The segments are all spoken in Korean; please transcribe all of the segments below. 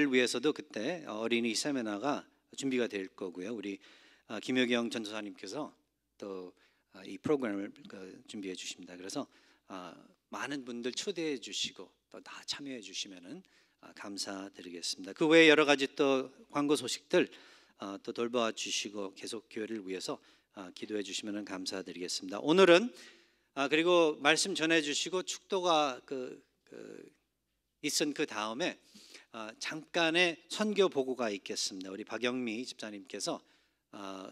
위해서도 그때 어린이 세미나가 준비가 될 거고요. 우리 김효경 전도사님께서 또 이 프로그램을 준비해 주십니다. 그래서 많은 분들 초대해 주시고 또 다 참여해 주시면은 감사드리겠습니다. 그 외에 여러 가지 또 광고 소식들 또 돌봐 주시고 계속 교회를 위해서 기도해 주시면은 감사드리겠습니다. 오늘은 그리고 말씀 전해 주시고 축도가 있은 그 다음에 잠깐의 선교 보고가 있겠습니다. 우리 박영미 집사님께서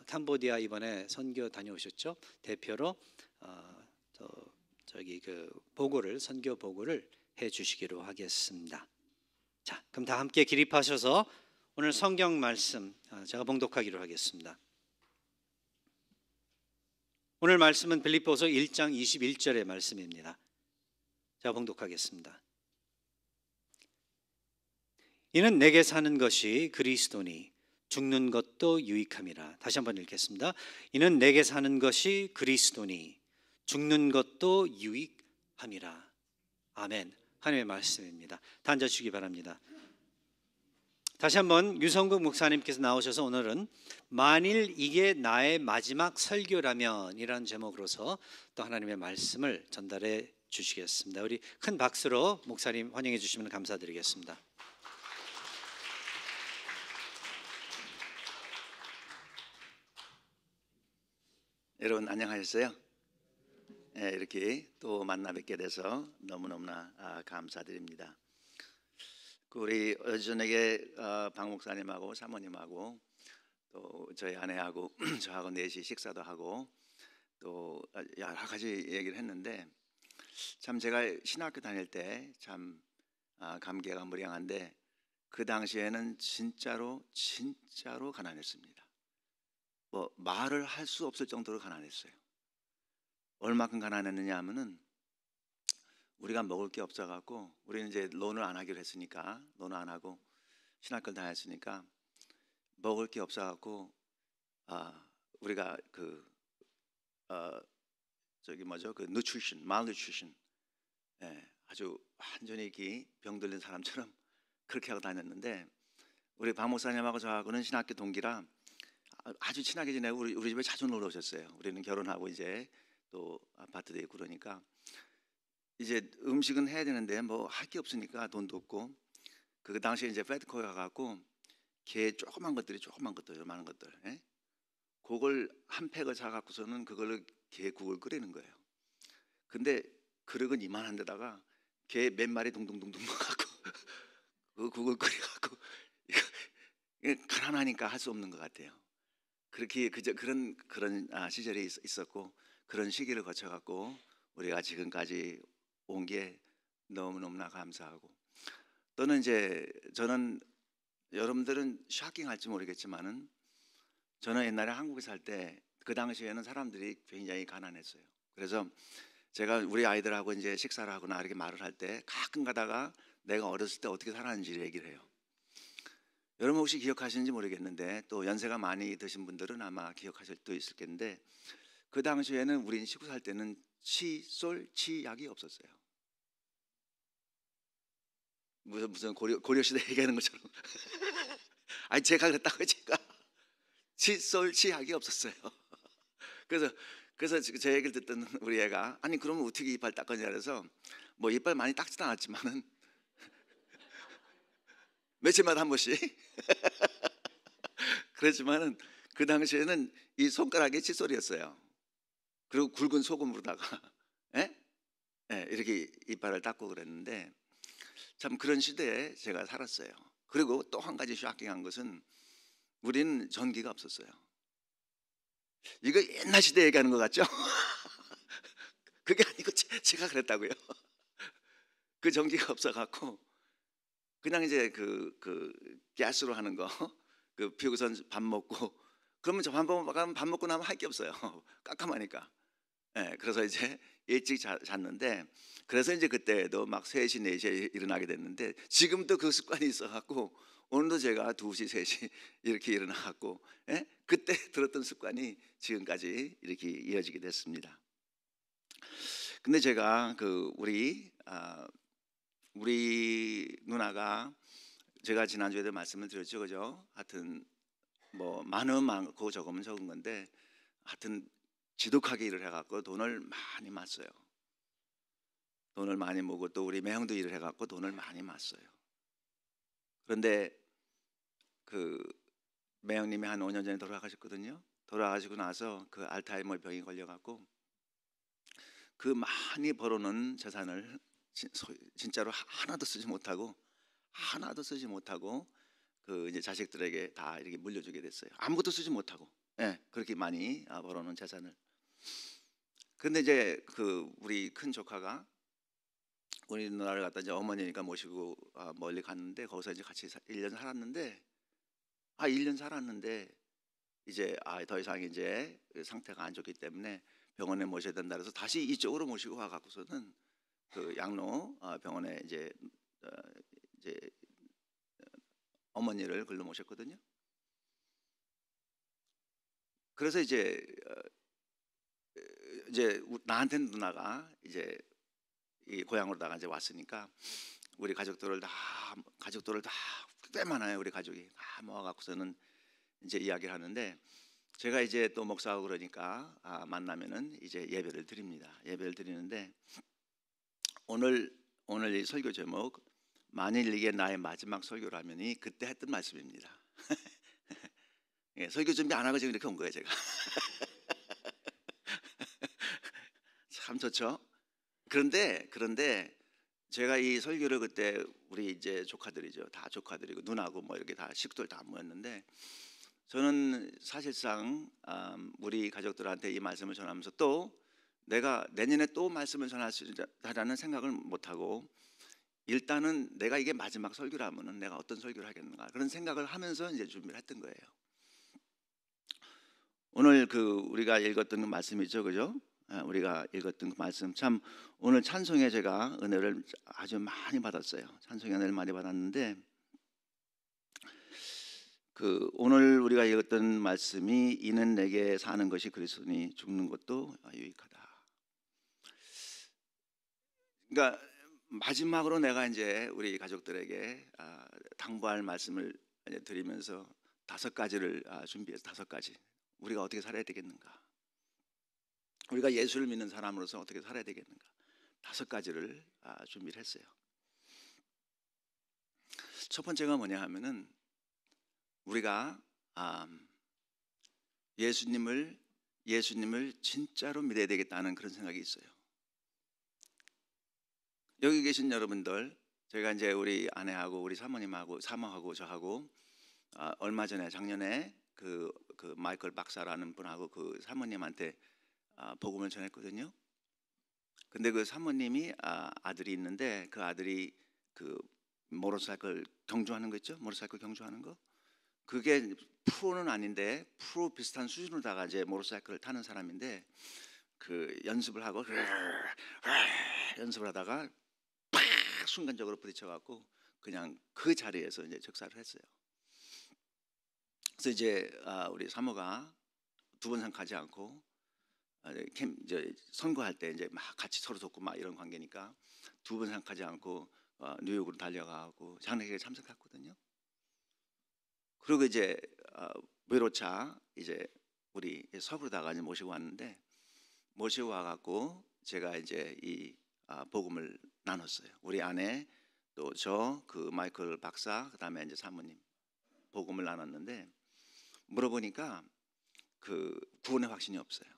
캄보디아 이번에 선교 다녀오셨죠? 대표로 선교 보고를 해주시기로 하겠습니다. 자, 그럼 다 함께 기립하셔서 오늘 성경 말씀 제가 봉독하기로 하겠습니다. 오늘 말씀은 빌립보서 1장 21절의 말씀입니다. 제가 봉독하겠습니다. 이는 내게 사는 것이 그리스도니 죽는 것도 유익함이라. 다시 한번 읽겠습니다. 이는 내게 사는 것이 그리스도니 죽는 것도 유익함이라. 아멘. 하나님의 말씀입니다. 다 앉아주시기 바랍니다. 다시 한번 유성국 목사님께서 나오셔서 오늘은 만일 이게 나의 마지막 설교라면 이라는 제목으로서 또 하나님의 말씀을 전달해 주시겠습니다. 우리 큰 박수로 목사님 환영해 주시면 감사드리겠습니다. 여러분 안녕하셨어요? 네, 이렇게 또 만나 뵙게 돼서 너무너무나 감사드립니다. 우리 어저녁에 박 목사님하고 사모님하고 또 저희 아내하고 저하고 넷이 식사도 하고 또 여러 가지 얘기를 했는데 참 제가 신학교 다닐 때 참 감개가 무량한데 그 당시에는 진짜로 가난했습니다. 뭐 말을 할 수 없을 정도로 가난했어요. 얼마큼 가난했느냐 하면은 우리가 먹을 게 없어갖고 우리는 이제 론을 안 하기로 했으니까 론을 안 하고 신학교를 다녔으니까 먹을 게 없어갖고 우리가 malnutrition, 아주 완전히 병들린 사람처럼 그렇게 하고 다녔는데 우리 박 목사님하고 저하고는 신학교 동기라 아주 친하게 지내고 우리 집에 자주 놀러 오셨어요. 우리는 결혼하고 이제 또 아파트도 있고 그러니까 이제 음식은 해야 되는데 뭐 할 게 없으니까 돈도 없고 그 당시에 이제 페드코에 가갖고 게 조그만 것들 많은 것들 그걸 한 팩을 사갖고서는 그걸로 게국을 끓이는 거예요. 근데 그릇은 이만한 데다가 게 몇 마리 동동동동 넣어갖고 그 국을 끓여갖고 가난하니까 할 수 없는 것 같아요. 그렇게 그런 시절이 있었고 그런 시기를 거쳐갖고 우리가 지금까지 온 게 너무너무나 감사하고 또는 이제 저는 여러분들은 쇼킹할지 모르겠지만은 저는 옛날에 한국에 살 때 그 당시에는 사람들이 굉장히 가난했어요. 그래서 제가 우리 아이들하고 이제 식사를 하거나 이렇게 말을 할 때 가끔 가다가 내가 어렸을 때 어떻게 살았는지 얘기를 해요. 여러분 혹시 기억하시는지 모르겠는데 또 연세가 많이 드신 분들은 아마 기억하실 수도 있을 텐데 그 당시에는 우린 시골 살 때는 칫솔, 치약이 없었어요. 무슨 고려시대 얘기하는 것처럼 아니 제가 그랬다고요. 제가 칫솔, 치약이 없었어요. 그래서 제 얘기를 듣던 우리 애가 아니 그러면 어떻게 이빨 닦았냐 그래서 뭐 이빨 많이 닦지도 않았지만은 며칠마다 한 번씩 그렇지만은 그 당시에는 이 손가락이 칫솔이었어요. 그리고 굵은 소금으로다가 이렇게 이빨을 닦고 그랬는데 참 그런 시대에 제가 살았어요. 그리고 또 한 가지 쇼킹한 것은 우리는 전기가 없었어요. 이거 옛날 시대 얘기하는 것 같죠? 그게 아니고 제가 그랬다고요. 그 전기가 없어갖고 그냥 이제 그 가스로 하는 거 피우고선 밥 먹고 그러면 밥 먹고 나면 할 게 없어요. 깜깜하니까. 그래서 이제 일찍 잤는데 그래서 이제 그때도 막 3시 4시에 일어나게 됐는데 지금도 그 습관이 있어갖고 오늘도 제가 2시 3시 이렇게 일어나갖고 그때 들었던 습관이 지금까지 이렇게 이어지게 됐습니다. 근데 제가 우리 누나가 제가 지난주에도 말씀을 드렸죠, 그죠? 하여튼 뭐 많고 적으면 적은 건데 하여튼 지독하게 일을 해갖고 돈을 많이 맞어요. 돈을 많이 모으고 또 우리 매형도 일을 해갖고 돈을 많이 맞어요. 그런데 그 매형님이 한 5년 전에 돌아가셨거든요. 돌아가시고 나서 그 알츠하이머 병이 걸려갖고 그 많이 벌어놓은 재산을 진짜로 하나도 쓰지 못하고 그 이제 자식들에게 다 이렇게 물려주게 됐어요. 아무것도 쓰지 못하고, 예, 그렇게 많이 벌어놓은 재산을. 그런데 이제 그 우리 큰 조카가 우리나라를 갔다 이제 어머니니까 모시고 멀리 갔는데 거기서 이제 같이 1년 살았는데 1년 살았는데 이제 더 이상 이제 상태가 안 좋기 때문에 병원에 모셔야 된다 그래서 다시 이쪽으로 모시고 와갖고서는 그 양로 병원에 이제 어머니를 글로 모셨거든요. 그래서 이제 나한테는 누나가 이제 이 고향으로다가 이제 왔으니까 우리 가족들을 다 꽤 많아요. 우리 가족이 다 모아갖고서는 이제 이야기를 하는데 제가 이제 또 목사하고 그러니까 만나면은 이제 예배를 드립니다. 예배를 드리는데 오늘 이 설교 제목 만일 이게 나의 마지막 설교라면이 그때 했던 말씀입니다. 예, 설교 준비 안 하고 지금 이렇게 온 거예요, 제가. 참 좋죠. 그런데 제가 이 설교를 그때 우리 이제 조카들이죠, 다 조카들이고 누나고 뭐 이렇게 다 식구들 다 모였는데 저는 사실상 우리 가족들한테 이 말씀을 전하면서 또 내가 내년에 또 말씀을 전할 수 있다라는 생각을 못하고 일단은 내가 이게 마지막 설교라면은 내가 어떤 설교를 하겠는가 그런 생각을 하면서 이제 준비를 했던 거예요. 오늘 그 우리가 읽었던 그 말씀이죠, 그죠? 우리가 읽었던 그 말씀 참 오늘 찬송에 제가 은혜를 아주 많이 받았어요. 찬송에 은혜를 많이 받았는데 그 오늘 우리가 읽었던 말씀이 이는 내게 사는 것이 그리스도니 죽는 것도 유익하다. 그러니까 마지막으로 내가 이제 우리 가족들에게 당부할 말씀을 드리면서 5가지를 준비해서 5가지 우리가 어떻게 살아야 되겠는가, 우리가 예수를 믿는 사람으로서 어떻게 살아야 되겠는가 5가지를 준비를 했어요. 첫 번째가 뭐냐 하면은 우리가 예수님을 진짜로 믿어야 되겠다는 그런 생각이 있어요. 여기 계신 여러분들, 제가 이제 우리 아내하고 우리 사모님하고 사모하고 저하고 얼마 전에 작년에 그 마이클 박사라는 분하고 그 사모님한테 복음을 전했거든요. 근데 그 사모님이 아들이 있는데 그 아들이 그 모터사이클 경주하는 거 있죠? 모터사이클 경주하는 거. 그게 프로는 아닌데 프로 비슷한 수준으로다가 이제 모터사이클을 타는 사람인데 그 연습을 하고 연습을 하다가 팍 순간적으로 부딪혀갖고 그냥 그 자리에서 이제 즉사를 했어요. 그래서 이제 우리 사모가 2번 가지 않고 이제 선거할 때 이제 막 같이 서로 돕고 막 이런 관계니까 2번 가지 않고 뉴욕으로 달려가고 장례식에 참석했거든요. 그리고 이제 외로차 이제 우리 서부로다가 이제 모시고 왔는데 모시고 와갖고 제가 이제 이 복음을 나눴어요. 우리 아내 또 저 그 마이클 박사 그다음에 이제 사모님 복음을 나눴는데 물어보니까 그 구원의 확신이 없어요.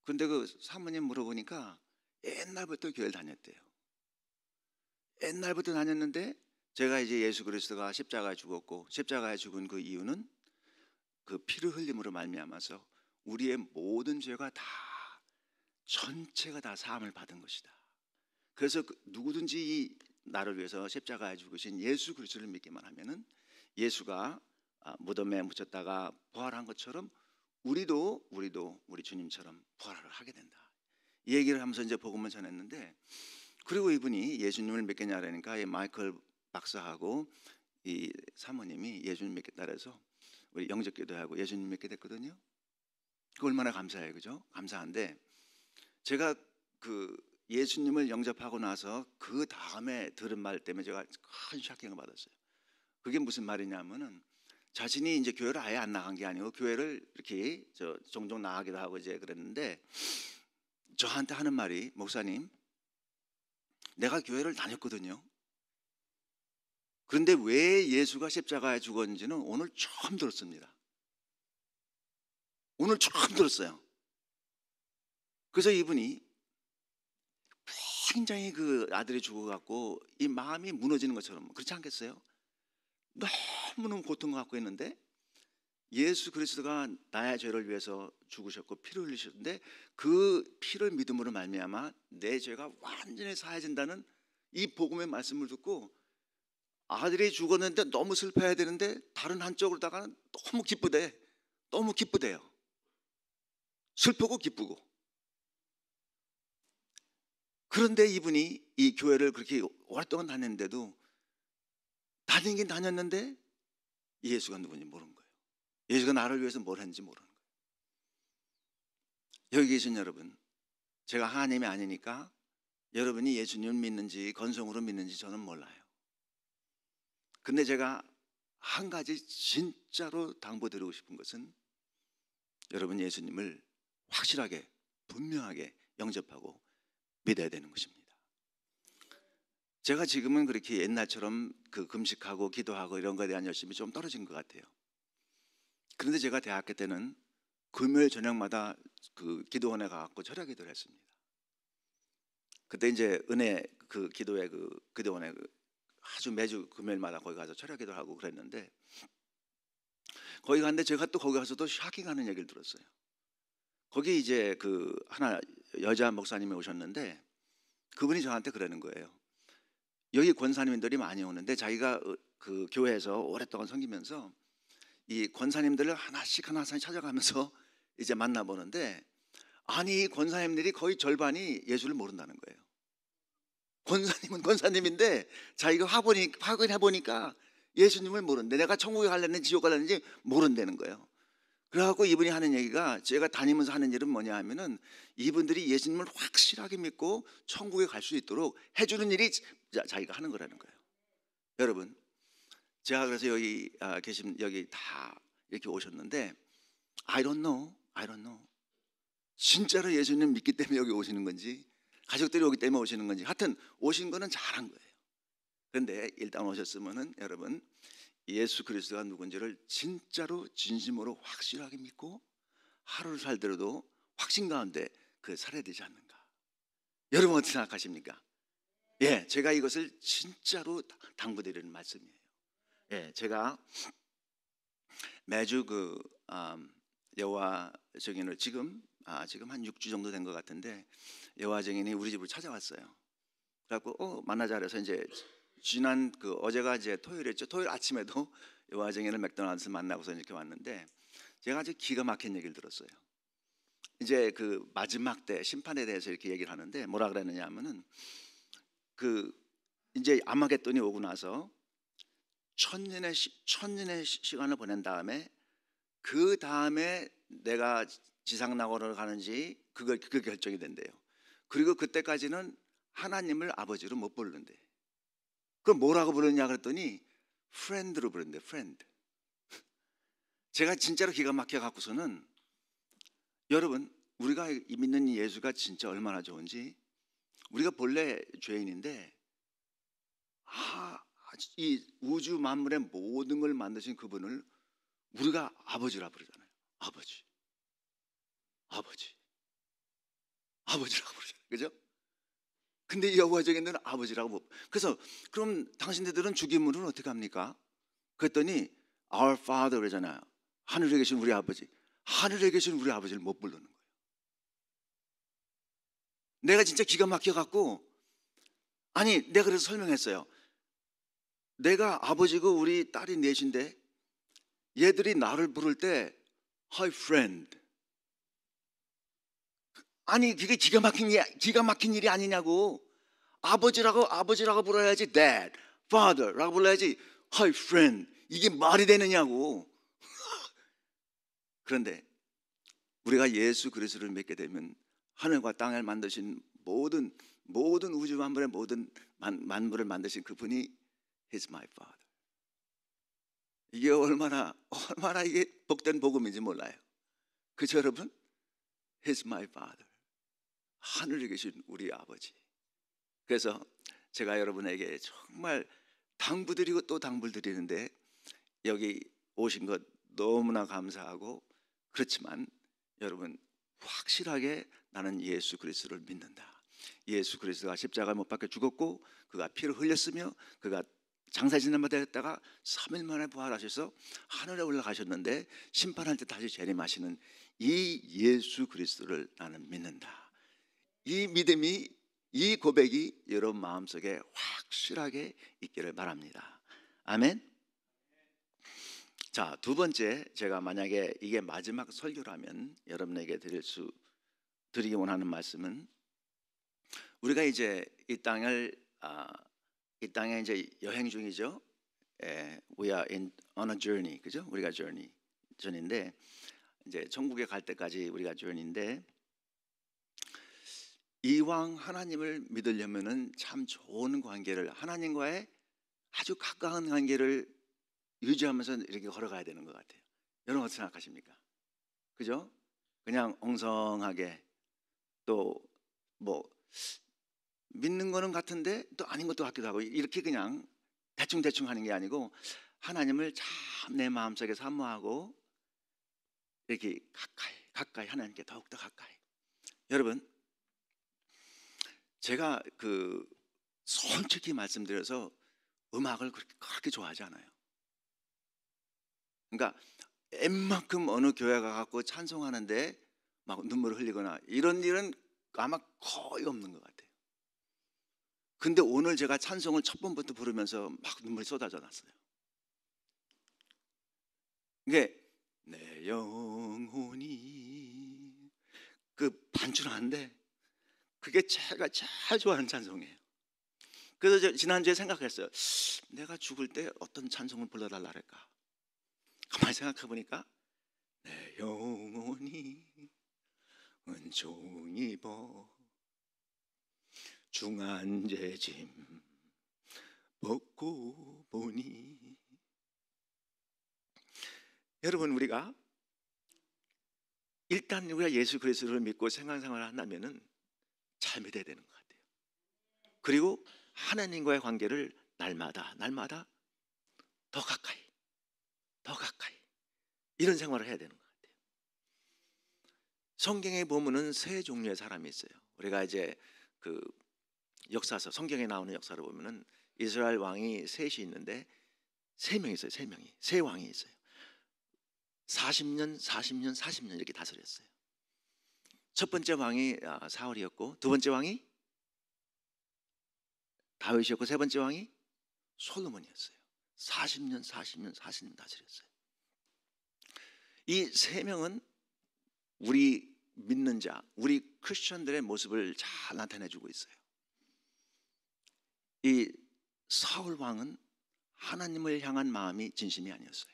근데 그 사모님 물어보니까 옛날부터 교회를 다녔대요. 옛날부터 다녔는데 제가 이제 예수 그리스도가 십자가에 죽었고 십자가에 죽은 그 이유는 그 피를 흘림으로 말미암아서 우리의 모든 죄가 다 전체가 다 사함을 받은 것이다. 그래서 누구든지 이 나를 위해서 십자가에 죽으신 예수 그리스도를 믿기만 하면은 예수가 무덤에 묻혔다가 부활한 것처럼 우리도 우리 주님처럼 부활을 하게 된다. 이 얘기를 하면서 이제 복음을 전했는데 그리고 이분이 예수님을 믿겠냐 그러니까 이 마이클 박사하고 이 사모님이 예수님 믿겠다 그래서 우리 영접기도하고 예수님 믿게 됐거든요. 그 얼마나 감사해요, 그죠? 감사한데 제가 그 예수님을 영접하고 나서 그 다음에 들은 말 때문에 제가 큰 샤킹을 받았어요. 그게 무슨 말이냐면은 자신이 이제 교회를 아예 안 나간 게 아니고 교회를 이렇게 종종 나가기도 하고 이제 그랬는데 저한테 하는 말이, 목사님, 내가 교회를 다녔거든요. 그런데 왜 예수가 십자가에 죽었는지는 오늘 처음 들었습니다. 오늘 처음 들었어요. 그래서 이분이 굉장히 그 아들이 죽어갖고 이 마음이 무너지는 것처럼, 그렇지 않겠어요? 너무너무 고통을 갖고 있는데 예수 그리스도가 나의 죄를 위해서 죽으셨고 피를 흘리셨는데 그 피를 믿음으로 말미암아 내 죄가 완전히 사해진다는 이 복음의 말씀을 듣고 아들이 죽었는데 너무 슬퍼해야 되는데 다른 한쪽으로다가는 너무 기쁘대. 너무 기쁘대요. 슬프고 기쁘고. 그런데 이분이 이 교회를 그렇게 오랫동안 다녔는데도, 다니긴 다녔는데 예수가 누군지 모르는 거예요. 예수가 나를 위해서 뭘 했는지 모르는 거예요. 여기 계신 여러분, 제가 하나님이 아니니까 여러분이 예수님을 믿는지 건성으로 믿는지 저는 몰라요. 근데 제가 한 가지 진짜로 당부드리고 싶은 것은 여러분 예수님을 확실하게 분명하게 영접하고 믿어야 되는 것입니다. 제가 지금은 그렇게 옛날처럼 그 금식하고 기도하고 이런 거에 대한 열심이 좀 떨어진 것 같아요. 그런데 제가 대학교 때는 금요일 저녁마다 그 기도원에 가서 철야 기도를 했습니다. 그때 이제 은혜 그 기도회 그 기도원에 아주 매주 금요일마다 거기 가서 철야 기도를 하고 그랬는데, 거기 갔는데 제가 또 거기 가서도 샤킹하는 얘기를 들었어요. 거기 이제 그 하나 여자 목사님이 오셨는데 그분이 저한테 그러는 거예요. 여기 권사님들이 많이 오는데 자기가 그 교회에서 오랫동안 섬기면서 이 권사님들을 하나씩 찾아가면서 이제 만나보는데, 아니 권사님들이 거의 절반이 예수를 모른다는 거예요. 권사님은 권사님인데 자기가 확인해 보니까 예수님을 모른대. 내가 천국에 갈랬는지 지옥 갈랬는지 모른다는 거예요. 그래갖고 이분이 하는 얘기가, 제가 다니면서 하는 일은 뭐냐 하면은 이분들이 예수님을 확실하게 믿고 천국에 갈 수 있도록 해주는 일이 자기가 하는 거라는 거예요. 여러분, 제가 그래서 여기 계신 여기 다 이렇게 오셨는데 I don't know 진짜로 예수님 믿기 때문에 여기 오시는 건지 가족들이 오기 때문에 오시는 건지, 하여튼 오신 거는 잘한 거예요. 그런데 일단 오셨으면은 여러분 예수 그리스도가 누군지를 진짜로 진심으로 확실하게 믿고 하루를 살더라도 확신 가운데 그 살아야 되지 않는가. 여러분 어떻게 생각하십니까? 예, 제가 이것을 진짜로 당부드리는 말씀이에요. 예, 제가 매주 그 여호와 증인을 지금 한 6주 정도 된 것 같은데 여호와 증인이 우리 집을 찾아왔어요. 그래갖고 만나자 그래서 이제 지난 그 어제가 이제 토요일이었죠. 토요일 아침에도 여호와 증인을 맥도날드에서 만나고서 이렇게 왔는데 제가 아주 기가 막힌 얘기를 들었어요. 이제 그 마지막 때 심판에 대해서 이렇게 얘기를 하는데 뭐라 그랬느냐 하면은 그 이제 아마겟돈이 오고 나서 천년의 시간을 보낸 다음에 그 다음에 내가 지상낙원을 가는지 그게 결정이 된대요. 그리고 그때까지는 하나님을 아버지로 못 부르는데, 그럼 뭐라고 부르냐 그랬더니 프렌드로 부른대. 프렌드. 제가 진짜로 기가 막혀 갖고서는, 여러분 우리가 믿는 예수가 진짜 얼마나 좋은지, 우리가 본래 죄인인데 이 우주 만물의 모든 걸 만드신 그분을 우리가 아버지라 부르잖아요. 아버지라고 부르잖아요. 그죠? 근데 여호와 증인들은 아버지라고 못. 그래서 그럼 당신들은 죽임으로는 어떻게 합니까? 그랬더니 Our Father 그러잖아요. 하늘에 계신 우리 아버지. 하늘에 계신 우리 아버지를 못 부르는 거예요. 내가 진짜 기가 막혀 갖고, 아니 내가 그래서 설명했어요. 내가 아버지고 우리 딸이 넷인데 얘들이 나를 부를 때 Hi friend. 아니 그게 기가 막힌 일이 아니냐고. 아버지라고 불러야지 Dad, Father라고 불러야지 Hi friend. 이게 말이 되느냐고. 그런데 우리가 예수 그리스도를 믿게 되면 하늘과 땅을 만드신 모든 우주 만물의 모든 만물을 만드신 그분이 He's my Father. 이게 얼마나 이게 복된 복음인지 몰라요. 그죠 여러분? He's my father. 하늘에 계신 우리 아버지. 그래서 제가 여러분에게 정말 당부드리고 또 당부드리는데, 여기 오신 것 너무나 감사하고, 그렇지만 여러분 확실하게 나는 예수 그리스도를 믿는다. 예수 그리스도가 십자가에 못 박혀 죽었고 그가 피를 흘렸으며 그가 장사 지난바 되었다가 3일 만에 부활하셔서 하늘에 올라가셨는데 심판할 때 다시 재림하시는 이 예수 그리스도를 나는 믿는다. 이 믿음이, 이 고백이 여러분 마음속에 확실하게 있기를 바랍니다. 아멘. 자, 두 번째, 제가 만약에 이게 마지막 설교라면 여러분에게 드리기 원하는 말씀은, 우리가 이제 이 땅에 이제 여행 중이죠. We are on a journey, 그죠? 우리가 journey인데 이제 천국에 갈 때까지 우리가 journey인데, 이왕 하나님을 믿으려면은 참 좋은 관계를, 하나님과의 아주 가까운 관계를 유지하면서 이렇게 걸어가야 되는 것 같아요. 여러분 어떻게 생각하십니까? 그죠? 그냥 엉성하게, 또 뭐 믿는 거는 같은데 또 아닌 것도 같기도 하고, 이렇게 그냥 대충 하는 게 아니고 하나님을 참 내 마음속에 사모하고 이렇게 가까이 하나님께 더욱더 가까이. 여러분, 제가 솔직히 말씀드려서 음악을 그렇게 좋아하지 않아요. 그러니까 웬만큼 어느 교회 가갖고 찬송하는데 막 눈물을 흘리거나 이런 일은 아마 거의 없는 것 같아요. 근데 오늘 제가 찬송을 첫 번부터 부르면서 막 눈물이 쏟아져 났어요. 이게 내 영혼이 반주하는데 그게 제가 제일 좋아하는 찬송이에요. 그래서 지난주에 생각했어요. 내가 죽을 때 어떤 찬송을 불러달라 할까? 가만히 생각해 보니까 내 영혼이 은총 입어 중한 죄짐 벗고 보니. 여러분, 우리가 일단 우리가 예수 그리스도를 믿고 생활을 한다면은 잘 믿어야 되는 것 같아요. 그리고 하나님과의 관계를 날마다 더 가까이 이런 생활을 해야 되는 것 같아요. 성경에 보면은 세 종류의 사람이 있어요. 우리가 이제 역사서, 성경에 나오는 역사를 보면은 이스라엘 왕이 셋이 있는데 세 명이 있어요. 세 왕이 있어요. 40년 이렇게 다스렸어요. 첫 번째 왕이 사울이었고, 두 번째 왕이 다윗이었고, 세 번째 왕이 솔로몬이었어요. 40년 다스렸어요. 이 세 명은 우리 믿는 자, 우리 크리스천들의 모습을 잘 나타내주고 있어요. 이 사울 왕은 하나님을 향한 마음이 진심이 아니었어요.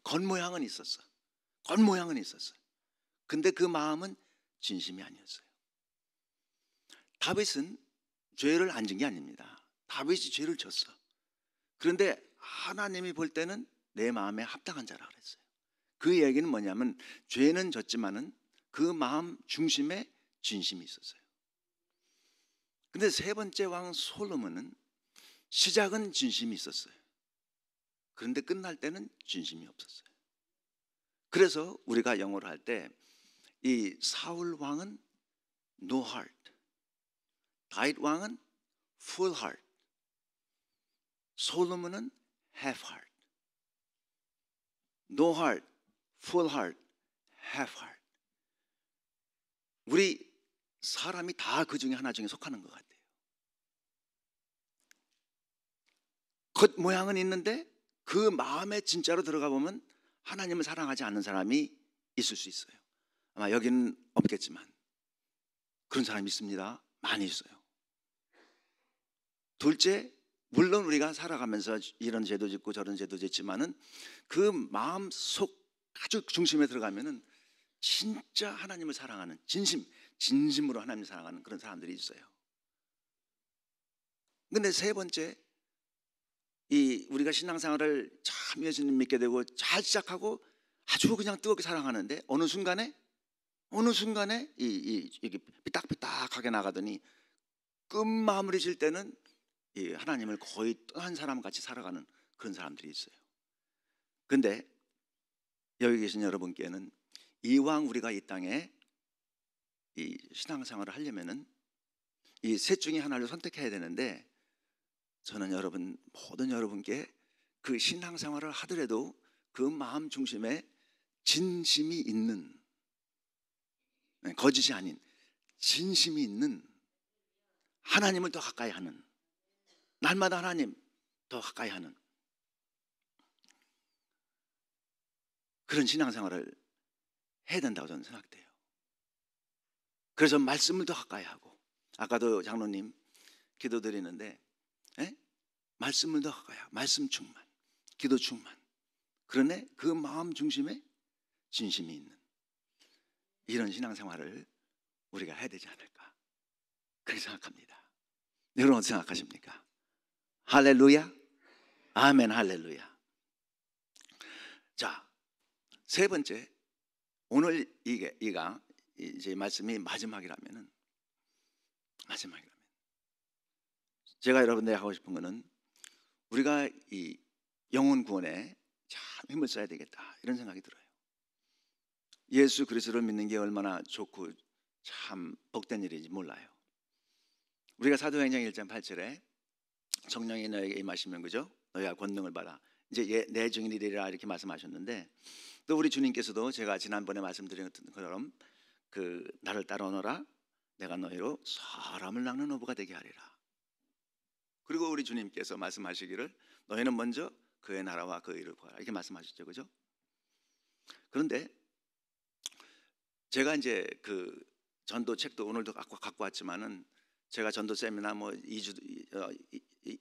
겉모양은 있었어. 근데 그 마음은 진심이 아니었어요. 다윗은 죄를 안 진 게 아닙니다. 다윗이 죄를 졌어. 그런데 하나님이 볼 때는 내 마음에 합당한 자라 그랬어요. 그 얘기는 뭐냐면 죄는 졌지만은 그 마음 중심에 진심이 있었어요. 근데 세 번째 왕 솔로몬은 시작은 진심이 있었어요. 그런데 끝날 때는 진심이 없었어요. 그래서 우리가 영어로 할 때 이 사울 왕은 no heart, 다윗 왕은 full heart, 솔로몬은 half heart. no heart, full heart, half heart. 우리 사람이 다 그 중에 하나 중에 속하는 것 같아요. 겉 모양은 있는데 그 마음에 진짜로 들어가 보면 하나님을 사랑하지 않는 사람이 있을 수 있어요. 아마 여기는 없겠지만 그런 사람이 있습니다. 많이 있어요. 둘째, 물론 우리가 살아가면서 이런 죄도 짓고 저런 죄도 짓지만은 그 마음 속 아주 중심에 들어가면은 진짜 하나님을 사랑하는, 진심으로 하나님을 사랑하는 그런 사람들이 있어요. 근데 세 번째, 우리가 신앙생활을 참 예수님 믿게 되고 잘 시작하고 아주 그냥 뜨겁게 사랑하는데 어느 순간에 이게 삐딱삐딱하게 나가더니 끝마무리 질 때는 이 하나님을 거의 떠난 사람 같이 살아가는 그런 사람들이 있어요. 근데 여기 계신 여러분께는 이왕 우리가 이 땅에 이 신앙생활을 하려면은 이 셋 중에 하나를 선택해야 되는데, 저는 모든 여러분께 그 신앙생활을 하더라도 그 마음 중심에 진심이 있는, 거짓이 아닌 진심이 있는, 하나님을 더 가까이 하는, 날마다 하나님 더 가까이 하는 그런 신앙생활을 해야 된다고 저는 생각돼요. 그래서 말씀을 더 가까이 하고, 아까도 장로님 기도드리는데 말씀을 더 가까이 하고, 말씀 충만, 기도 충만, 그러네 그 마음 중심에 진심이 있는 이런 신앙생활을 우리가 해야 되지 않을까, 그렇게 생각합니다. 여러분 어떻게 생각하십니까? 할렐루야, 아멘, 할렐루야. 자, 세 번째, 오늘 이가 이제 말씀이 마지막이라면 제가 여러분들에게 하고 싶은 거는, 우리가 이 영혼 구원에 참 힘을 써야 되겠다, 이런 생각이 들어요. 예수 그리스도를 믿는 게 얼마나 좋고 참 복된 일인지 몰라요. 우리가 사도행전 1장 8절에 성령이 너에게 임하시면, 그죠? 너희가 권능을 받아 이제 내 증인이 되리라, 이렇게 말씀하셨는데, 또 우리 주님께서도 제가 지난번에 말씀드린 것처럼 그 나를 따라오너라, 내가 너희로 사람을 낚는 어부가 되게 하리라. 그리고 우리 주님께서 말씀하시기를 너희는 먼저 그의 나라와 그 의를 구하라, 이렇게 말씀하셨죠, 그죠? 그런데 제가 이제 그 전도 책도 오늘도 갖고 왔지만은, 제가 전도 세미나 뭐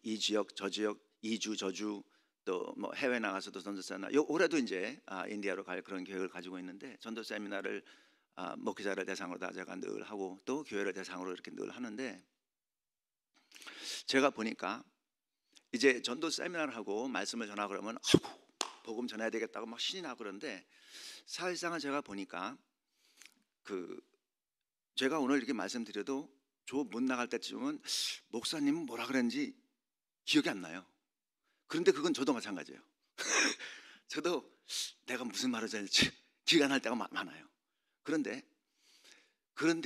이 지역 저 지역, 이주 저주, 또 뭐 해외 나가서도 전도 세미나, 올해도 이제 인디아로 갈 그런 계획을 가지고 있는데, 전도 세미나를 목회자를 대상으로 다 제가 늘 하고, 또 교회를 대상으로 이렇게 늘 하는데, 제가 보니까 이제 전도 세미나를 하고 말씀을 전하고 그러면 복음 전해야 되겠다고 막 신이 나고 그러는데, 사실상은 제가 보니까 제가 오늘 이렇게 말씀드려도 저 문 나갈 때쯤은 목사님은 뭐라 그랬는지 기억이 안 나요. 그런데 그건 저도 마찬가지예요. 저도 내가 무슨 말을 해야 될지 기가 날 때가 많아요. 그런데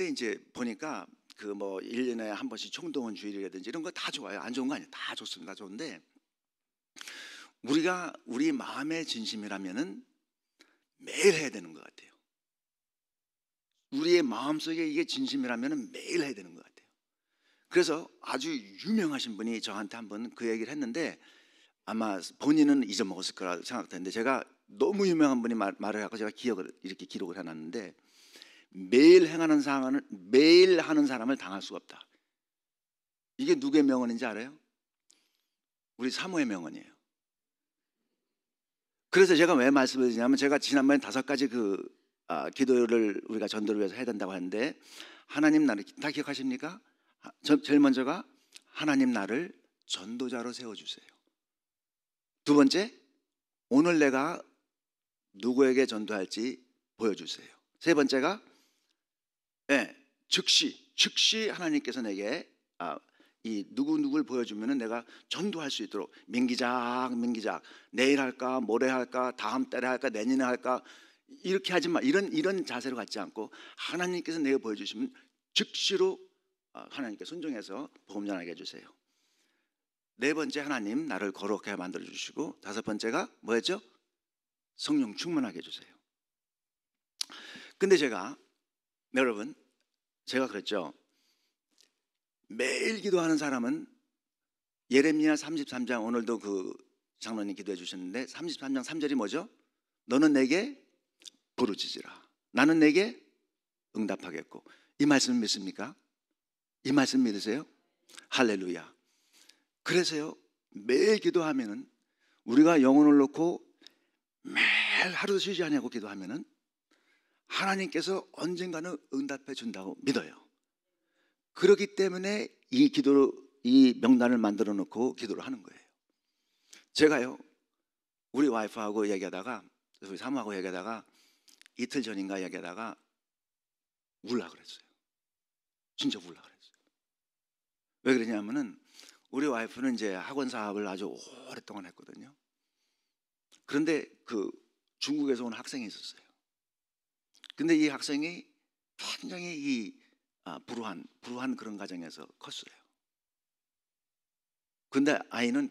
이제 보니까 그 뭐 1년에 한 번씩 총동원 주일이라든지 이런 거 다 좋아요. 안 좋은 거 아니에요. 다 좋습니다. 좋은데, 우리가 우리 마음의 진심이라면은 매일 해야 되는 것 같아요. 우리의 마음속에 이게 진심이라면은 매일 해야 되는 것 같아요. 그래서 아주 유명하신 분이 저한테 한번 그 얘기를 했는데, 아마 본인은 잊어먹었을 거라 생각되는데, 제가 너무 유명한 분이 말을 하고 제가 이렇게 기록을 해놨는데, 매일 하는 사람을 당할 수가 없다. 이게 누구의 명언인지 알아요? 우리 사모의 명언이에요. 그래서 제가 왜 말씀을 드리냐면, 제가 지난번에 5가지 기도를 우리가 전도를 위해서 해야 된다고 하는데, 하나님 나를 다 기억하십니까? 제일 먼저가 하나님 나를 전도자로 세워주세요. 두 번째, 오늘 내가 누구에게 전도할지 보여주세요. 세 번째가 즉시 하나님께서 내게 이 누구를 보여주면은 내가 전도할 수 있도록, 민기작 내일 할까, 모레 할까, 다음 달에 할까, 내년에 할까, 이렇게 하지 마. 이런 자세로 갖지 않고, 하나님께서 내가 보여주시면 즉시로 하나님께 순종해서 복음 전하게 해주세요. 네 번째, 하나님 나를 거룩하게 만들어 주시고, 다섯 번째가 뭐였죠? 성령 충만하게 해주세요. 근데 여러분, 제가 그랬죠. 매일 기도하는 사람은 예레미야 33장, 오늘도 그 장로님 기도해 주셨는데 33장 3절이 뭐죠? 너는 내게 부르짖으라, 나는 내게 응답하겠고. 이 말씀 믿습니까? 이 말씀 믿으세요? 할렐루야. 그래서요, 매일 기도하면은, 우리가 영혼을 놓고 매일 하루도 쉬지 않고 기도하면은 하나님께서 언젠가는 응답해 준다고 믿어요. 그렇기 때문에 이 명단을 만들어 놓고 기도를 하는 거예요. 제가요, 우리 와이프하고 얘기하다가, 우리 사모하고 얘기하다가 이틀 전인가 얘기하다가 울라 그랬어요. 진짜 울라 그랬어요. 왜 그러냐면은 우리 와이프는 이제 학원 사업을 아주 오랫동안 했거든요. 그런데 그 중국에서 온 학생이 있었어요. 근데 이 학생이 굉장히 불우한 그런 가정에서 컸어요. 근데 아이는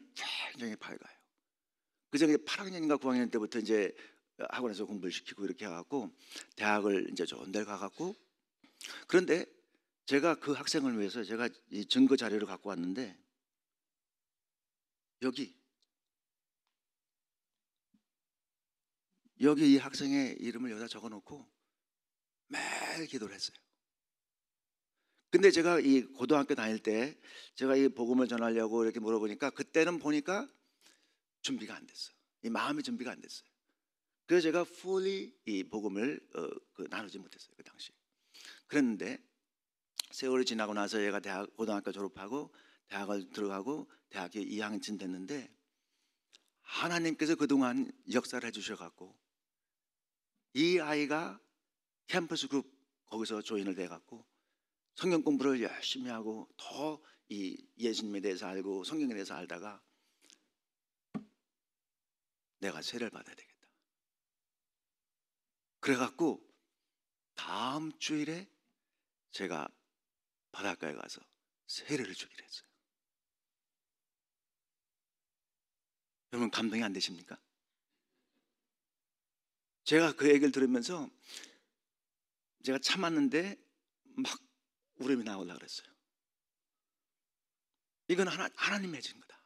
굉장히 밝아요. 그저 8학년인가 9학년 때부터 이제 학원에서 공부를 시키고 이렇게 해갖고 대학을 이제 좋은 데 가갖고, 그런데 제가 그 학생을 위해서 제가 이 증거 자료를 갖고 왔는데, 여기 이 학생의 이름을 여기다 적어놓고 매일 기도를 했어요. 근데 제가 이 고등학교 다닐 때 제가 이 복음을 전하려고 이렇게 물어보니까 그때는 보니까 준비가 안 됐어요. 이 마음의 준비가 안 됐어요. 그래서 제가 fully 이 복음을 나누지 못했어요, 그 당시. 그랬는데 세월이 지나고 나서 얘가 고등학교 졸업하고 대학을 들어가고 대학교 2학년쯤 됐는데, 하나님께서 그동안 역사를 해주셔갖고 이 아이가 캠퍼스 그룹 거기서 조인을 돼갖고 성경 공부를 열심히 하고 더 이 예수님에 대해서 알고 성경에 대해서 알다가 내가 세례를 받아야 되겠다. 그래갖고 다음 주일에 제가 바닷가에 가서 세례를 주기로 했어요. 여러분 감동이 안 되십니까? 제가 그 얘기를 들으면서 제가 참았는데 막 울음이 나오려고 그랬어요. 이건 하나님이 해준 거다.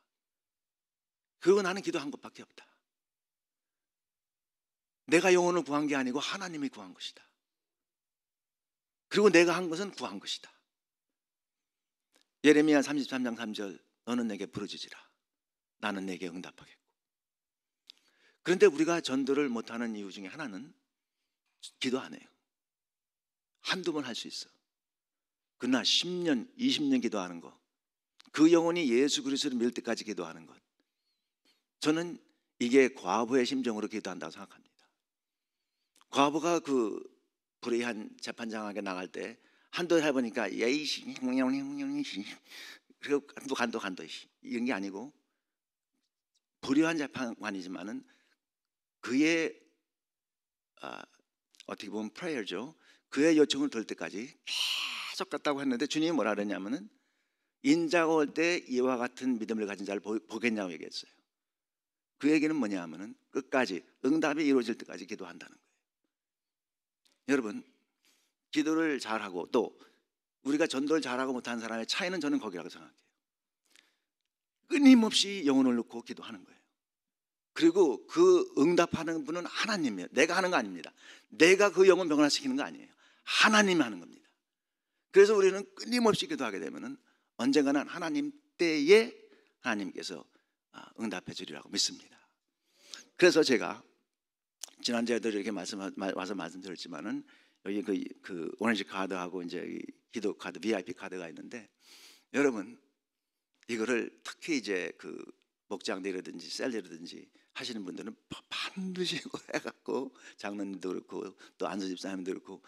그리고 나는 기도한 것밖에 없다. 내가 영혼을 구한 게 아니고 하나님이 구한 것이다. 그리고 내가 한 것은 구한 것이다. 예레미야 33장 3절, 너는 내게 부르짖으라. 나는 내게 응답하겠고. 그런데 우리가 전도를 못하는 이유 중에 하나는 기도 안 해요. 한두 번 할 수 있어. 그러나 10년, 20년 기도하는 거, 그 영혼이 예수 그리스도를 믿을 때까지 기도하는 것, 저는 이게 과부의 심정으로 기도한다고 생각합니다. 과부가 그 불의한 재판장에게 나갈 때 한도 해보니까 예이씨 그리고 간도 이런 게 아니고, 불의한 재판관이지만은 그의 어떻게 보면 프레이어죠. 그의 요청을 들을 때까지 계속 갔다고 했는데, 주님이 뭐라 그랬냐면은 인자가 올 때 이와 같은 믿음을 가진 자를 보겠냐고 얘기했어요. 그 얘기는 뭐냐 하면은 끝까지 응답이 이루어질 때까지 기도한다는 거예요. 여러분, 기도를 잘하고 또 우리가 전도를 잘하고 못하는 사람의 차이는 저는 거기라고 생각해요. 끊임없이 영혼을 놓고 기도하는 거예요. 그리고 그 응답하는 분은 하나님이에요. 내가 하는 거 아닙니다. 내가 그 영혼 병원화시키는 거 아니에요. 하나님이 하는 겁니다. 그래서 우리는 끊임없이 기도하게 되면은 언젠가는 하나님 때에 하나님께서 응답해 주리라고 믿습니다. 그래서 제가 지난주에도 이렇게 와서 말씀드렸지만은 여기 그 오렌지 카드하고 이제 기도 카드, VIP 카드가 있는데, 여러분 이거를 특히 이제 그 목장들이라든지 셀리라든지 하시는 분들은 반드시 해갖고, 장로님도 그렇고 또 안수 집사님도 그렇고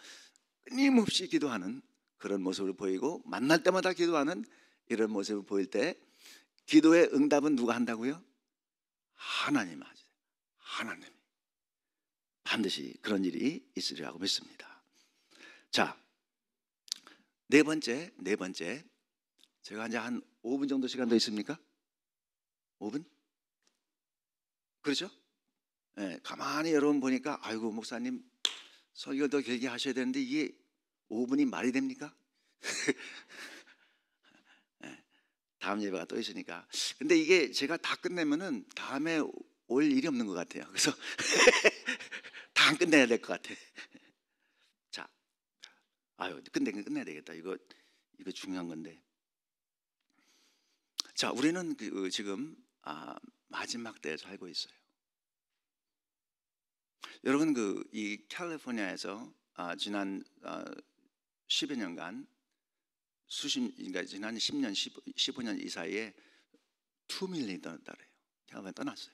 끊임없이 기도하는 그런 모습을 보이고, 만날 때마다 기도하는 이런 모습을 보일 때 기도의 응답은 누가 한다고요? 하나님 하죠. 하나님. 반드시 그런 일이 있으리라고 믿습니다. 자, 네 번째. 제가 이제 한 5분 정도 시간 더 있습니까? 5분? 그렇죠? 네, 가만히 여러분 보니까 아이고 목사님 설교를 더 길게 하셔야 되는데 이게 5분이 말이 됩니까? 네, 다음 예배가 또 있으니까. 근데 이게 제가 다 끝내면은 다음에 올 일이 없는 것 같아요. 그래서 다 끝내야 될 것 같아. 자, 끝내야 되겠다. 이거 중요한 건데. 자, 우리는 지금 마지막 때에 살고 있어요. 여러분 이 캘리포니아에서 지난 10여 년간 그러니까 지난 10년, 15년 이 사이에 2 밀리언이 떠났다래요. 캘리포니아 떠났어요.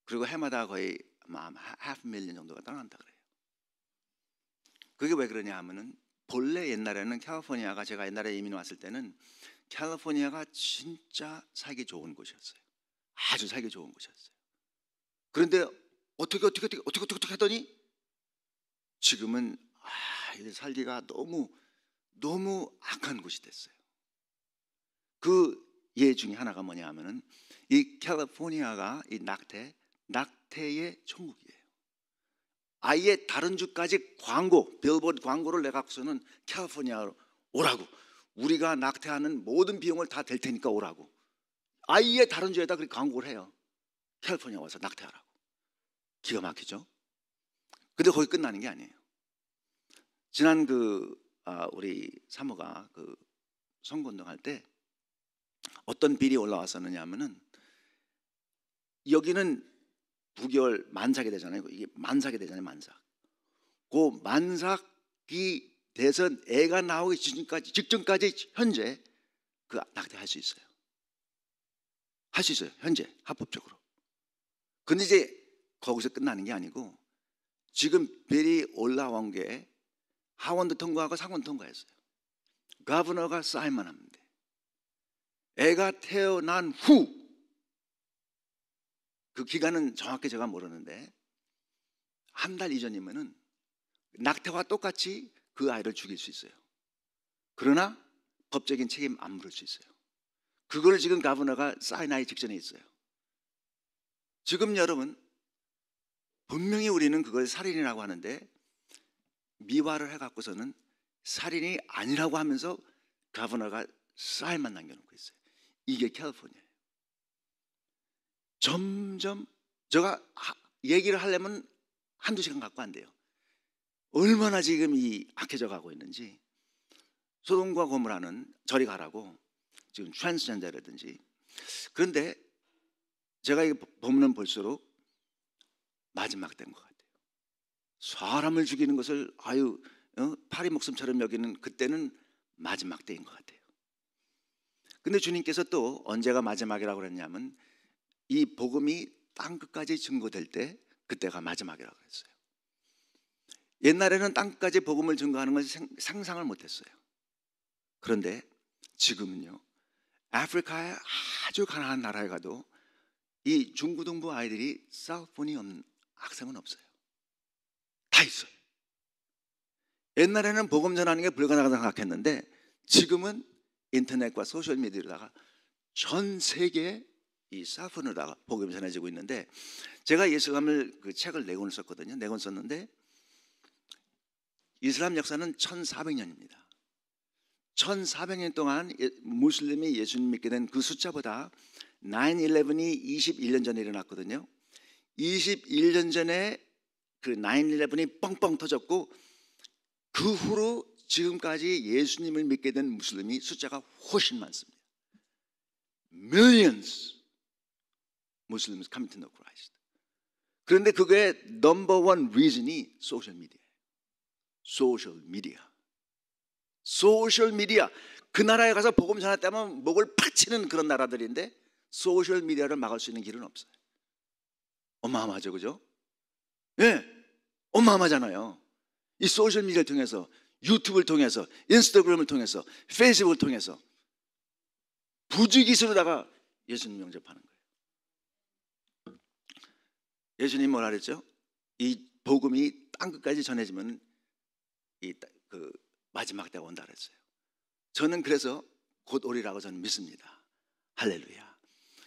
그리고 해마다 거의 아마 half million 정도가 떠난다 그래요. 그게 왜 그러냐 하면은 본래 옛날에는 캘리포니아가, 제가 옛날에 이민 왔을 때는 캘리포니아가 진짜 살기 좋은 곳이었어요. 아주 살기 좋은 곳이었어요. 그런데 어떻게 하더니 지금은 이제 살기가 너무 악한 곳이 됐어요. 그 예 중에 하나가 뭐냐 하면은 이 캘리포니아가 이 낙태의 천국이에요. 아예 다른 주까지 빌보드 광고를 내갖고서는 캘리포니아로 오라고, 우리가 낙태하는 모든 비용을 다 댈 테니까 오라고, 아예 다른 주에다 그렇게 광고를 해요. 캘리포니아 와서 낙태하라고. 기가 막히죠. 근데 거기 끝나는 게 아니에요. 지난 우리 사모가 선거운동할 때 어떤 비리 올라왔었느냐 하면은, 여기는 9개월 만삭이 되잖아요. 이게 만삭이 되잖아요. 그 만삭이 돼서 애가 나오기 직전까지 현재 낙태할 수 있어요. 할 수 있어요. 현재 합법적으로. 근데 이제 거기서 끝나는 게 아니고, 지금 비리 올라온 게 하원도 통과하고 상원도 통과했어요. 가버너가 사인만 하면 돼. 애가 태어난 후, 그 기간은 정확히 제가 모르는데 한 달 이전이면은 낙태와 똑같이 그 아이를 죽일 수 있어요. 그러나 법적인 책임 안 물을 수 있어요. 그걸 지금 가버너가 사인하기 직전에 있어요. 지금 여러분, 분명히 우리는 그걸 살인이라고 하는데 미화를 해갖고서는 살인이 아니라고 하면서 가버너가 사인만 남겨놓고 있어요. 이게 캘리포니아예요. 점점 제가 얘기를 하려면 한두 시간 갖고 안 돼요. 얼마나 지금 악해져 가고 있는지. 소돔과 고모라는 저리 가라고 지금 트랜스젠더라든지. 그런데 제가 이 보면 볼수록 마지막 때인 것 같아요. 사람을 죽이는 것을 파리 목숨처럼 여기는 그때는 마지막 때인 것 같아요. 근데 주님께서 또 언제가 마지막이라고 그랬냐면, 이 복음이 땅끝까지 증거될 때 그때가 마지막이라고 그랬어요. 옛날에는 땅끝까지 복음을 증거하는 걸 상상을 못했어요. 그런데 지금은요, 아프리카의 아주 가난한 나라에 가도 이 중고등부 아이들이 셀폰이 없는 학생은 없어요. 다 있어요. 옛날에는 복음 전하는 게 불가능하다고 생각했는데 지금은 인터넷과 소셜미디어로다가 전 세계에 이 셀폰으로다가 복음이 전해지고 있는데, 제가 예수감을 책을 4권을 썼거든요. 4권 썼는데 이슬람 역사는 1400년입니다. 1400년 동안 무슬림이 예수님 믿게 된 그 숫자보다 9/11이 21년 전에 일어났거든요. 21년 전에 그 9/11이 뻥뻥 터졌고, 그 후로 지금까지 예수님을 믿게 된 무슬림이 숫자가 훨씬 많습니다. Millions Muslims coming to know Christ. 그런데 그게 넘버 원 리즌이 소셜미디어. 그 나라에 가서 복음 전했다면 목을 파치는 그런 나라들인데 소셜미디어를 막을 수 있는 길은 없어요. 어마어마하죠, 그죠? 네, 어마어마하잖아요. 이 소셜미디어를 통해서, 유튜브를 통해서, 인스타그램을 통해서, 페이스북을 통해서 부지기수로다가 예수님 영접하는 거예요. 예수님 뭐라 그랬죠? 이 복음이 땅끝까지 전해지면 그 마지막 때가 온다 그랬어요. 저는 그래서 곧 오리라고 저는 믿습니다. 할렐루야.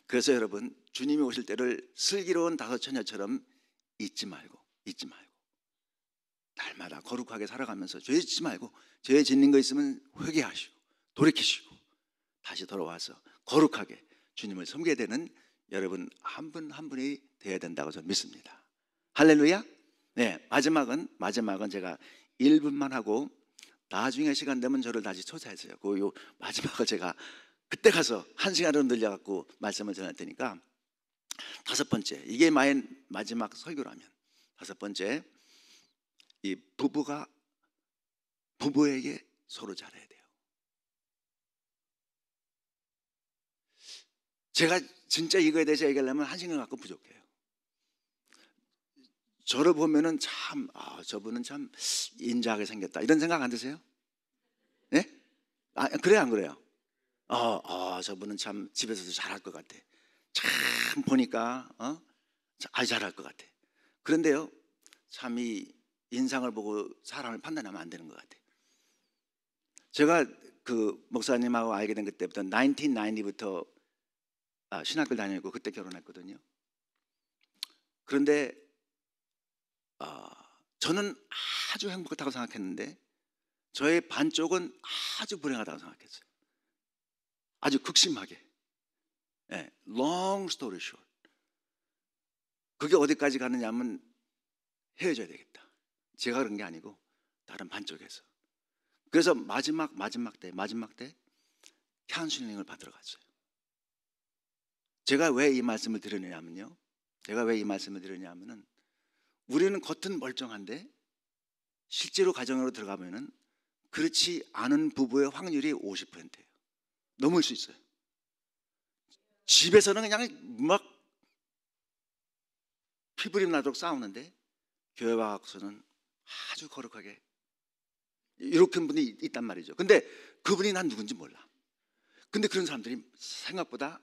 그래서 여러분, 주님이 오실 때를 슬기로운 다섯 처녀처럼 잊지 말고 날마다 거룩하게 살아가면서 죄 짓지 말고, 죄 짓는 거 있으면 회개하시고 돌이키시고 다시 돌아와서 거룩하게 주님을 섬기게 되는 여러분 한 분 한 분이 되어야 된다고 저는 믿습니다. 할렐루야. 네, 마지막은 제가 1분만 하고 나중에 시간 되면 저를 다시 초대하세요. 요 마지막을 제가 그때 가서 1시간으로 늘려갖고 말씀을 전할 테니까, 5번째, 이게 마지막 설교라면 5번째, 이 부부에게 서로 잘해야 돼요. 제가 진짜 이거에 대해서 얘기하려면 1시간 갖고 부족해요. 저를 보면은 참, 저분은 참 인자하게 생겼다 이런 생각 안 드세요? 네? 그래요 안 그래요? 저분은 참 집에서도 잘할 것 같아. 참 보니까 잘할 것 같아. 그런데요, 참 이 인상을 보고 사람을 판단하면 안 되는 것 같아. 제가 그 목사님하고 알게 된 그때부터 1990부터 신학교를 다니고 그때 결혼했거든요. 그런데 저는 아주 행복하다고 생각했는데 저의 반쪽은 아주 불행하다고 생각했어요. 아주 극심하게. 네, long story short. 그게 어디까지 가느냐면 헤어져야 되겠다. 제가 그런 게 아니고 다른 반쪽에서. 그래서 마지막 때 카운슬링을 받으러 갔어요. 제가 왜 이 말씀을 드리냐면요. 우리는 겉은 멀쩡한데 실제로 가정으로 들어가면은 그렇지 않은 부부의 확률이 50%예요. 넘을 수 있어요. 집에서는 그냥 막 피부림 나도록 싸우는데 교회 와서는 아주 거룩하게 이렇게 한 분이 있단 말이죠. 근데 그분이 난 누군지 몰라. 근데 그런 사람들이 생각보다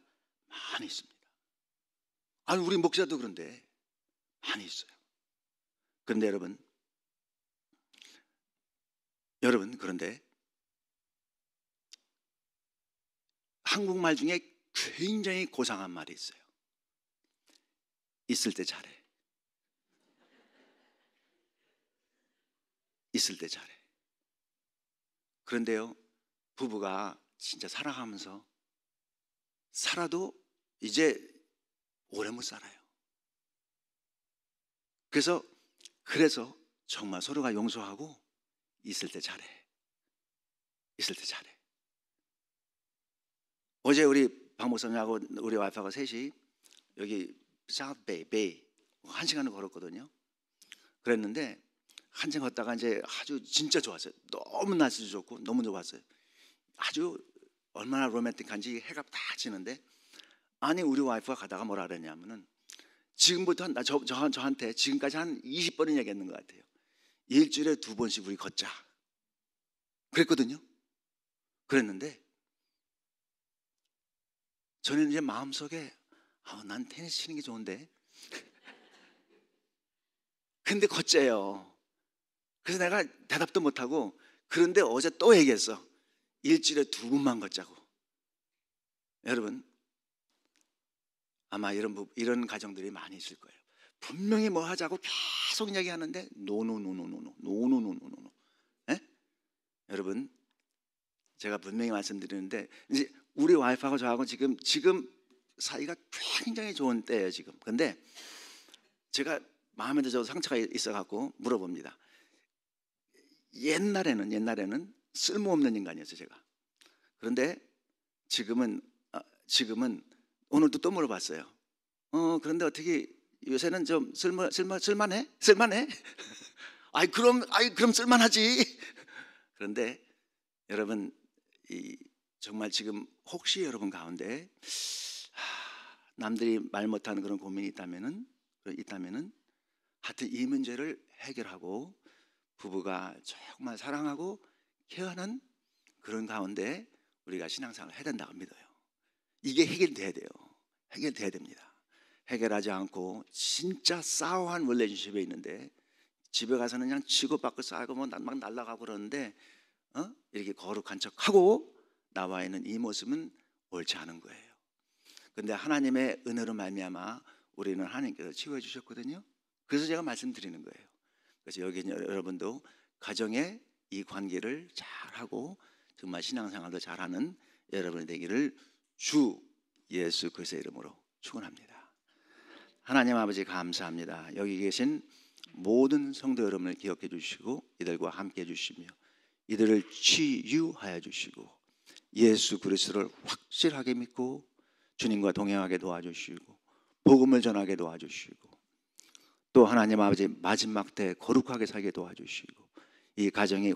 많이 있습니다. 아니 우리 목사도 그런데 많이 있어요. 그런데 여러분 그런데 한국말 중에 굉장히 고상한 말이 있어요. 있을 때 잘해. 있을 때 잘해. 그런데요, 부부가 진짜 살아가면서 살아도 이제 오래 못 살아요. 그래서 정말 서로가 용서하고 있을 때 잘해. 있을 때 잘해. 어제 우리 박 목사님하고 우리 와이프하고 셋이 여기 사우스 베이 1시간을 걸었거든요. 그랬는데 한참 걷다가 이제 아주 진짜 좋았어요. 너무 날씨도 좋고 너무 좋았어요. 아주 얼마나 로맨틱한지 해가 다 지는데 아니 우리 와이프가 가다가 뭐라 그랬냐면은 지금부터 저한테 지금까지 한 20번은 얘기했는 것 같아요. 일주일에 2번씩 우리 걷자. 그랬거든요. 그랬는데 저는 이제 마음속에 난 테니스 치는 게 좋은데 근데 걷재요. 그래서 내가 대답도 못하고 그런데 어제 또 얘기했어. 일주일에 2번만 걷자고. 여러분 아마 이런 가정들이 많이 있을 거예요. 분명히 뭐 하자고 계속 이야기하는데 노노노노노노노노노노노. 여러분 제가 분명히 말씀드리는데 이제 우리 와이프하고 저하고 지금 사이가 굉장히 좋은 때예요 지금. 근데 제가 마음에 들어서 상처가 있어갖고 물어봅니다. 옛날에는 쓸모없는 인간이었어요 제가. 그런데 지금은 오늘도 또 물어봤어요. 그런데 어떻게 요새는 좀 쓸만해? 그럼 쓸만하지. 그런데 여러분 정말 지금 혹시 여러분 가운데 남들이 말 못하는 그런 고민이 있다면은 하여튼 이 문제를 해결하고 부부가 정말 사랑하고 케어하는 그런 가운데 우리가 신앙생활을 해야 된다고 믿어요. 이게 해결돼야 돼요. 해결돼야 됩니다. 해결하지 않고 진짜 싸워한 릴레이션십에 있는데 집에 가서는 그냥 치고받고 싸고 막 날아가고 그러는데 이렇게 거룩한 척하고 나와 있는 이 모습은 옳지 않은 거예요. 그런데 하나님의 은혜로 말미암아 우리는 하나님께서 치유해 주셨거든요. 그래서 제가 말씀드리는 거예요. 그래서 여기 여러분도 가정의 이 관계를 잘하고 정말 신앙생활도 잘하는 여러분이 되기를 주 예수 그리스도의 이름으로 축원합니다. 하나님 아버지 감사합니다. 여기 계신 모든 성도 여러분을 기억해 주시고 이들과 함께 해 주시며 이들을 치유하여 주시고 예수 그리스도를 확실하게 믿고 주님과 동행하게 도와주시고 복음을 전하게 도와주시고 또 하나님 아버지 마지막 때 거룩하게 살게 도와주시고 이 가정이